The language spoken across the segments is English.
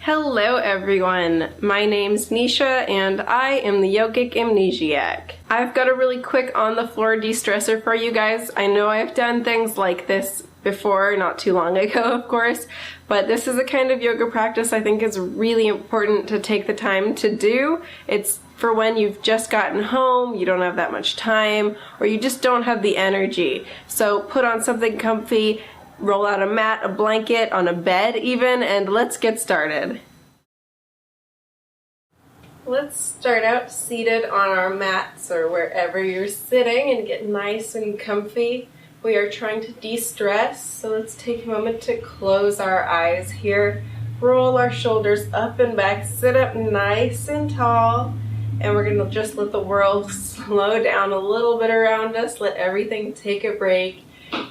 Hello everyone, my name's Nisha and I am the YogicAmnesiac. I've got a really quick on the floor de-stressor for you guys. I know I've done things like this before, not too long ago of course, but this is a kind of yoga practice I think is really important to take the time to do. It's for when you've just gotten home, you don't have that much time, or you just don't have the energy. So put on something comfy, roll out a mat, a blanket, on a bed even, and let's get started. Let's start out seated on our mats or wherever you're sitting and get nice and comfy. We are trying to de-stress, so let's take a moment to close our eyes here. Roll our shoulders up and back, sit up nice and tall, and we're going to just let the world slow down a little bit around us, let everything take a break.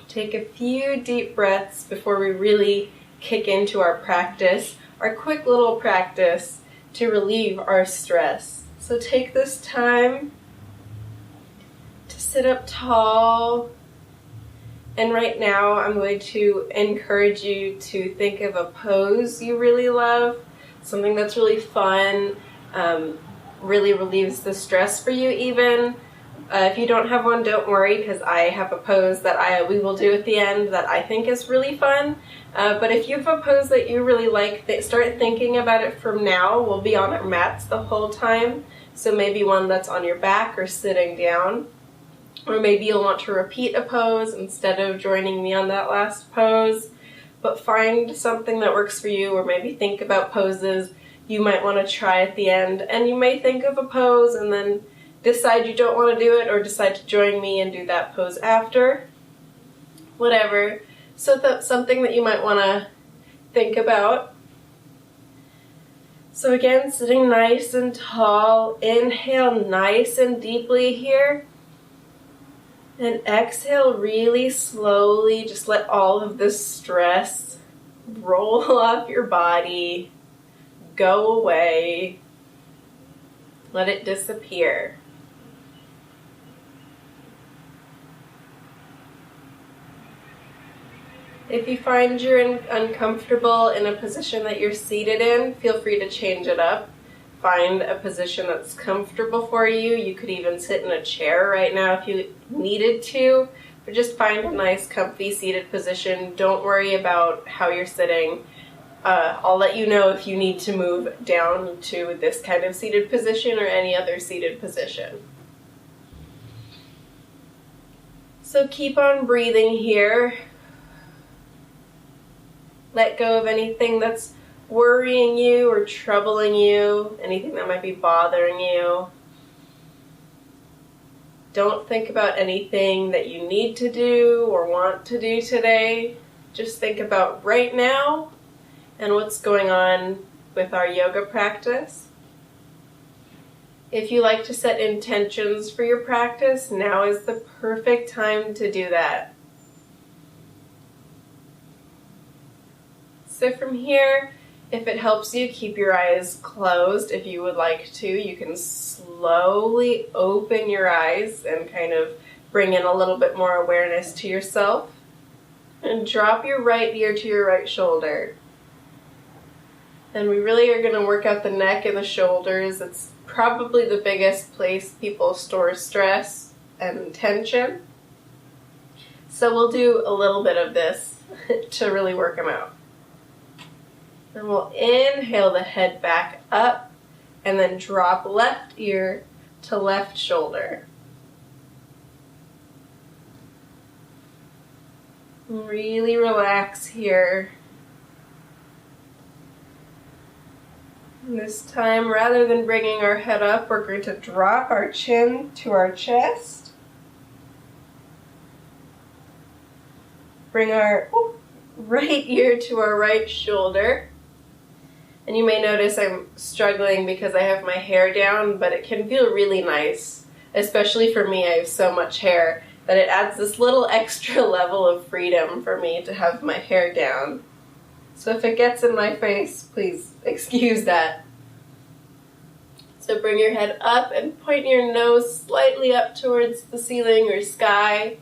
Take a few deep breaths before we really kick into our practice, our quick little practice to relieve our stress. So take this time to sit up tall, and right now I'm going to encourage you to think of a pose you really love, something that's really fun, really relieves the stress for you even. If you don't have one, don't worry, because I have a pose that we will do at the end that I think is really fun. But if you have a pose that you really like, start thinking about it from now. We'll be on our mats the whole time, so maybe one that's on your back or sitting down. Or maybe you'll want to repeat a pose instead of joining me on that last pose. But find something that works for you, or maybe think about poses you might want to try at the end. And you may think of a pose and then decide you don't want to do it, or decide to join me and do that pose after. Whatever. So that's something that you might want to think about. So again, sitting nice and tall. Inhale nice and deeply here. And exhale really slowly. Just let all of this stress roll off your body. Go away. Let it disappear. If you find you're uncomfortable in a position that you're seated in, feel free to change it up. Find a position that's comfortable for you. You could even sit in a chair right now if you needed to, but just find a nice comfy seated position. Don't worry about how you're sitting. I'll let you know if you need to move down to this kind of seated position or any other seated position. So keep on breathing here. Let go of anything that's worrying you or troubling you, anything that might be bothering you. Don't think about anything that you need to do or want to do today. Just think about right now and what's going on with our yoga practice. If you like to set intentions for your practice, now is the perfect time to do that. So from here, if it helps you, keep your eyes closed. If you would like to, you can slowly open your eyes and kind of bring in a little bit more awareness to yourself. And drop your right ear to your right shoulder. And we really are going to work out the neck and the shoulders. It's probably the biggest place people store stress and tension. So we'll do a little bit of this to really work them out. And we'll inhale the head back up and then drop left ear to left shoulder. Really relax here. And this time, rather than bringing our head up, we're going to drop our chin to our chest. Bring our right ear to our right shoulder. And you may notice I'm struggling because I have my hair down, but it can feel really nice. Especially for me, I have so much hair that it adds this little extra level of freedom for me to have my hair down. So if it gets in my face, please excuse that. So bring your head up and point your nose slightly up towards the ceiling or sky.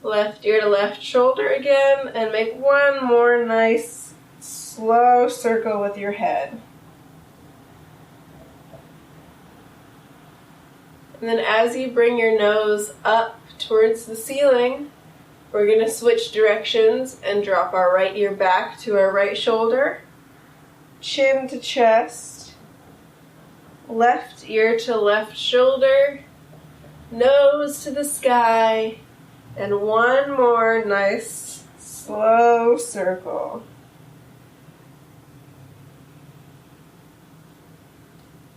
Left ear to left shoulder again, and make one more nice slow circle with your head. And then as you bring your nose up towards the ceiling, we're going to switch directions and drop our right ear back to our right shoulder, chin to chest, left ear to left shoulder, nose to the sky, and one more nice slow circle.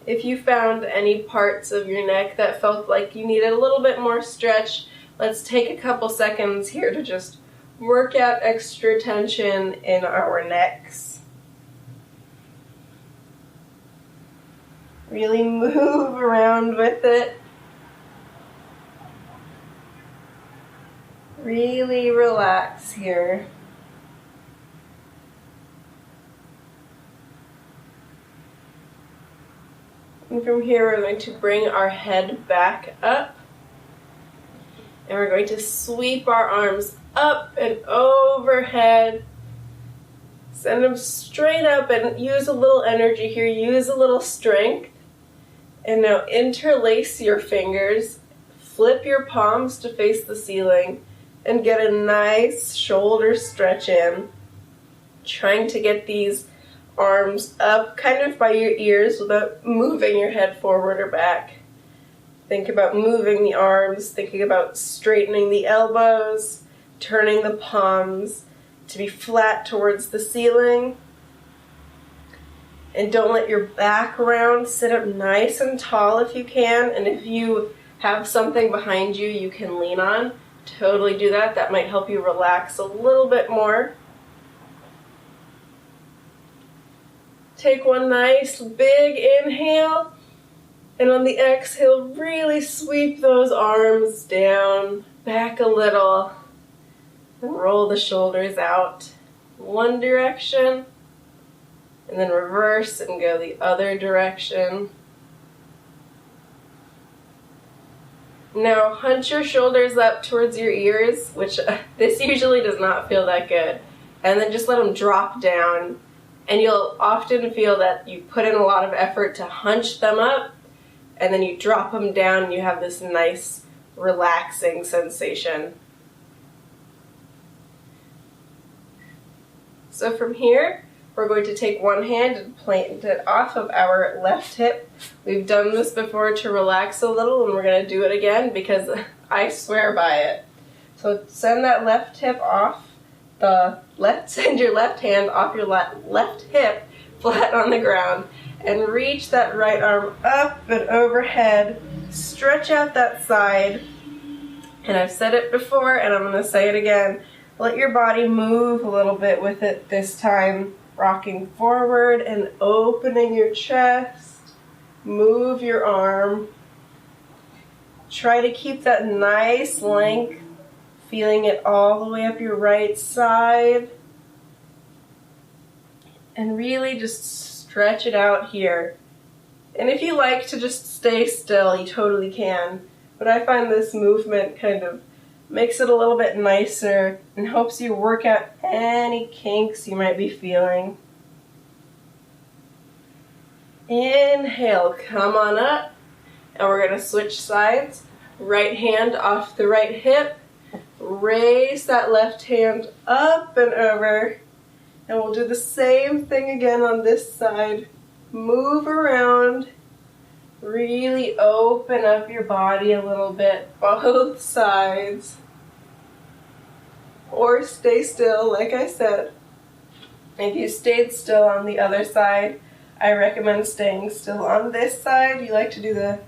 If you found any parts of your neck that felt like you needed a little bit more stretch, let's take a couple seconds here to just work out extra tension in our necks. Really move around with it. Really relax here. And from here we're going to bring our head back up. And we're going to sweep our arms up and overhead. Send them straight up and use a little energy here. Use a little strength. And now interlace your fingers. Flip your palms to face the ceiling. And get a nice shoulder stretch in. Trying to get these arms up kind of by your ears without moving your head forward or back. Think about moving the arms, thinking about straightening the elbows, turning the palms to be flat towards the ceiling. And don't let your back round. Sit up nice and tall if you can. And if you have something behind you you can lean on, totally do that. That might help you relax a little bit more. Take one nice big inhale, and on the exhale, really sweep those arms down, back a little, and roll the shoulders out one direction, and then reverse and go the other direction. Now hunch your shoulders up towards your ears, which this usually does not feel that good, and then just let them drop down. And you'll often feel that you put in a lot of effort to hunch them up, and then you drop them down and you have this nice relaxing sensation. So from here, we're going to take one hand and plant it off of our left hip. We've done this before to relax a little, and we're going to do it again because I swear by it. So send that left hip off. Send your left hand off your left hip flat on the ground and reach that right arm up and overhead. Stretch out that side. And I've said it before and I'm going to say it again. Let your body move a little bit with it this time. Rocking forward and opening your chest. Move your arm. Try to keep that nice length. Feeling it all the way up your right side. And really just stretch it out here. And if you like to just stay still, you totally can. But I find this movement kind of makes it a little bit nicer and helps you work out any kinks you might be feeling. Inhale, come on up. And we're going to switch sides. Right hand off the right hip. Raise that left hand up and over, and we'll do the same thing again on this side. Move around, really open up your body a little bit, both sides, or stay still like I said. If you stayed still on the other side, I recommend staying still on this side. You like to do the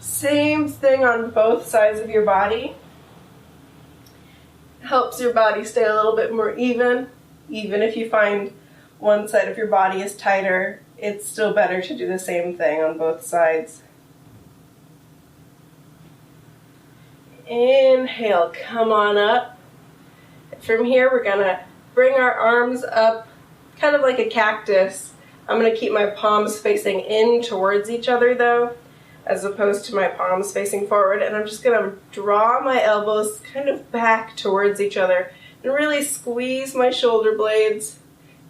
same thing on both sides of your body. Helps your body stay a little bit more even. Even if you find one side of your body is tighter, it's still better to do the same thing on both sides. Inhale, come on up. From here, we're going to bring our arms up, kind of like a cactus. I'm going to keep my palms facing in towards each other though, as opposed to my palms facing forward. And I'm just going to draw my elbows kind of back towards each other and really squeeze my shoulder blades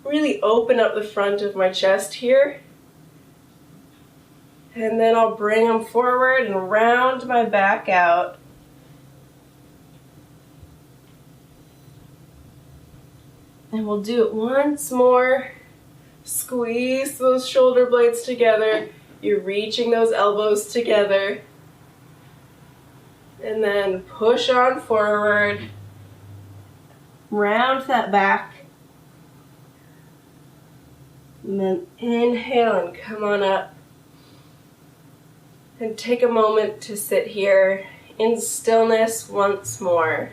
really open up the front of my chest here. And then I'll bring them forward and round my back out. And we'll do it once more. Squeeze those shoulder blades together. You're reaching those elbows together. And then push on forward. Round that back. And then inhale and come on up. And take a moment to sit here in stillness once more.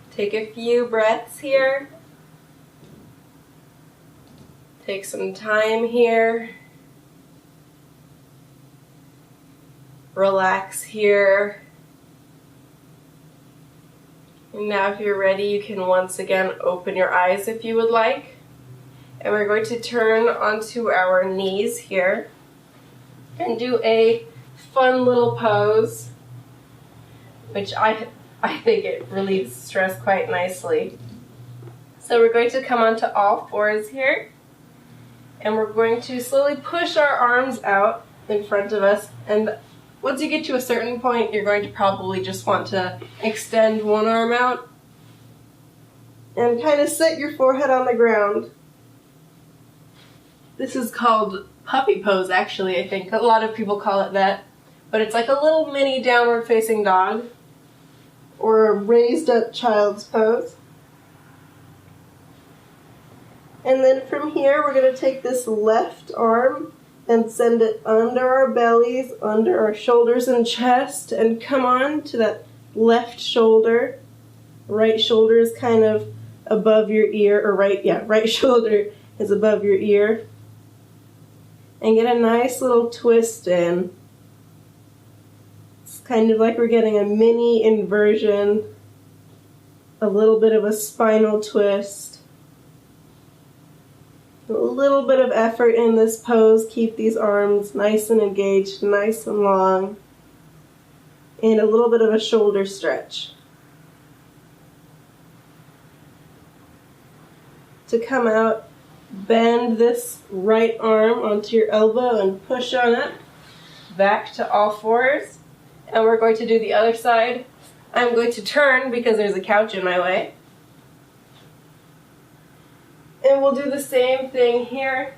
Take a few breaths here. Take some time here. Relax here. And now if you're ready, you can once again open your eyes if you would like. And we're going to turn onto our knees here and do a fun little pose, which I think it relieves stress quite nicely. So we're going to come onto all fours here, and we're going to slowly push our arms out in front of us. And once you get to a certain point, you're going to probably just want to extend one arm out and kind of set your forehead on the ground. This is called puppy pose, actually, I think. A lot of people call it that. But it's like a little mini downward facing dog, or a raised up child's pose. And then from here, we're going to take this left arm and send it under our bellies, under our shoulders and chest, and come on to that left shoulder. Right shoulder is kind of above your ear, or right shoulder is above your ear. And get a nice little twist in. It's kind of like we're getting a mini inversion, a little bit of a spinal twist. A little bit of effort in this pose. Keep these arms nice and engaged, nice and long. And a little bit of a shoulder stretch. To come out, bend this right arm onto your elbow and push on up, back to all fours. And we're going to do the other side. I'm going to turn because there's a couch in my way. And we'll do the same thing here.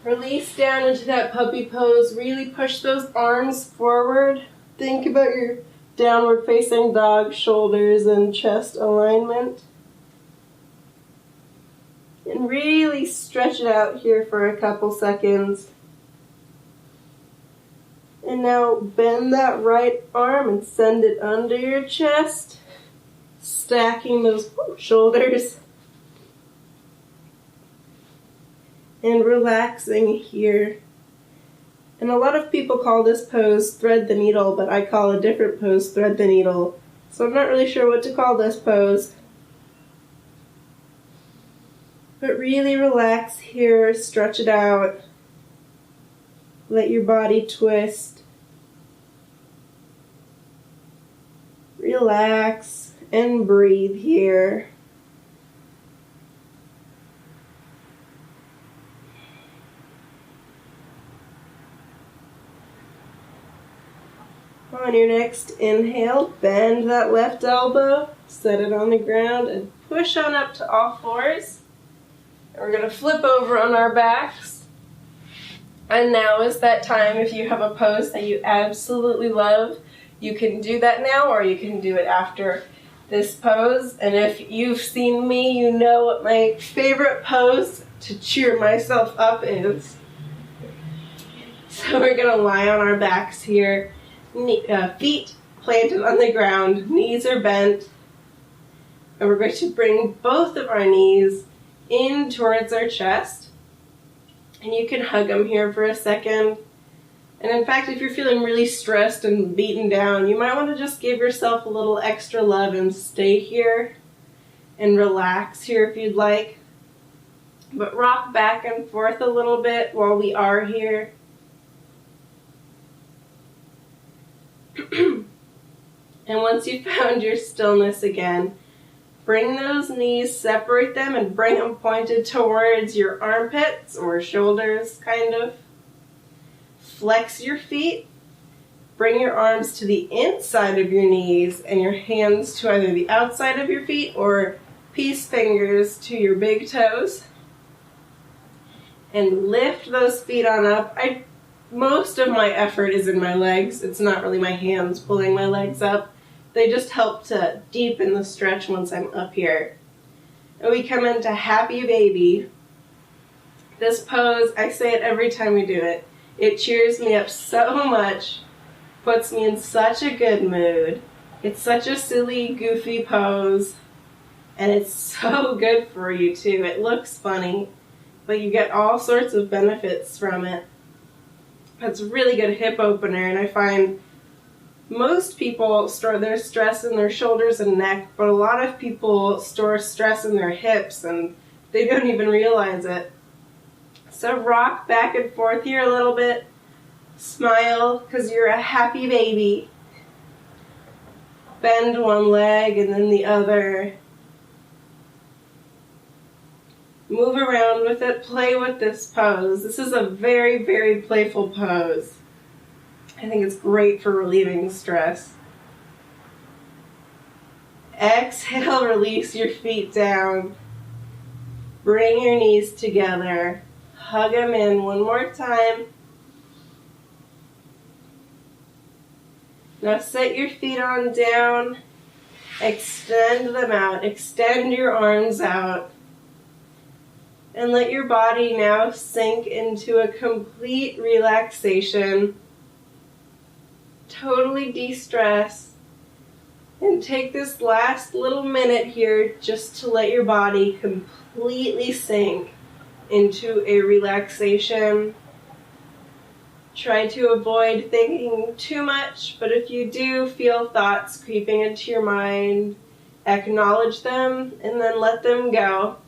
Release down into that puppy pose. Really push those arms forward. Think about your downward facing dog shoulders and chest alignment. And really stretch it out here for a couple seconds. And now bend that right arm and send it under your chest, stacking those shoulders. And relaxing here. And a lot of people call this pose thread the needle, but I call a different pose thread the needle. So I'm not really sure what to call this pose. But really relax here, stretch it out. Let your body twist. Relax and breathe here. On your next inhale, bend that left elbow, set it on the ground, and push on up to all fours. And we're going to flip over on our backs. And now is that time. If you have a pose that you absolutely love, you can do that now, or you can do it after this pose. And if you've seen me, you know what my favorite pose to cheer myself up is. So we're going to lie on our backs here. Feet planted on the ground, knees are bent, and we're going to bring both of our knees in towards our chest, and you can hug them here for a second. And in fact, if you're feeling really stressed and beaten down, you might want to just give yourself a little extra love and stay here and relax here if you'd like. But rock back and forth a little bit while we are here. And once you've found your stillness again, bring those knees, separate them, and bring them pointed towards your armpits or shoulders, kind of. Flex your feet. Bring your arms to the inside of your knees and your hands to either the outside of your feet or peace fingers to your big toes. And lift those feet on up. Most of my effort is in my legs. It's not really my hands pulling my legs up. They just help to deepen the stretch once I'm up here. And we come into happy baby. This pose, I say it every time we do it. It cheers me up so much, puts me in such a good mood. It's such a silly, goofy pose, and it's so good for you too. It looks funny, but you get all sorts of benefits from it. It's a really good hip opener, and I find most people store their stress in their shoulders and neck, but a lot of people store stress in their hips, and they don't even realize it. So rock back and forth here a little bit. Smile, because you're a happy baby. Bend one leg and then the other. Move around with it. Play with this pose. This is a very, very playful pose. I think it's great for relieving stress. Exhale, release your feet down. Bring your knees together. Hug them in one more time. Now set your feet on down. Extend them out. Extend your arms out. And let your body now sink into a complete relaxation. Totally de-stress. And take this last little minute here just to let your body completely sink into a relaxation. Try to avoid thinking too much, but if you do feel thoughts creeping into your mind, acknowledge them and then let them go.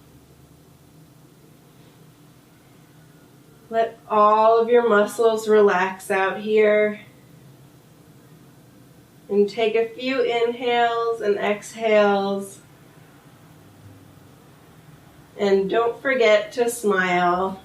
Let all of your muscles relax out here. And take a few inhales and exhales. And don't forget to smile.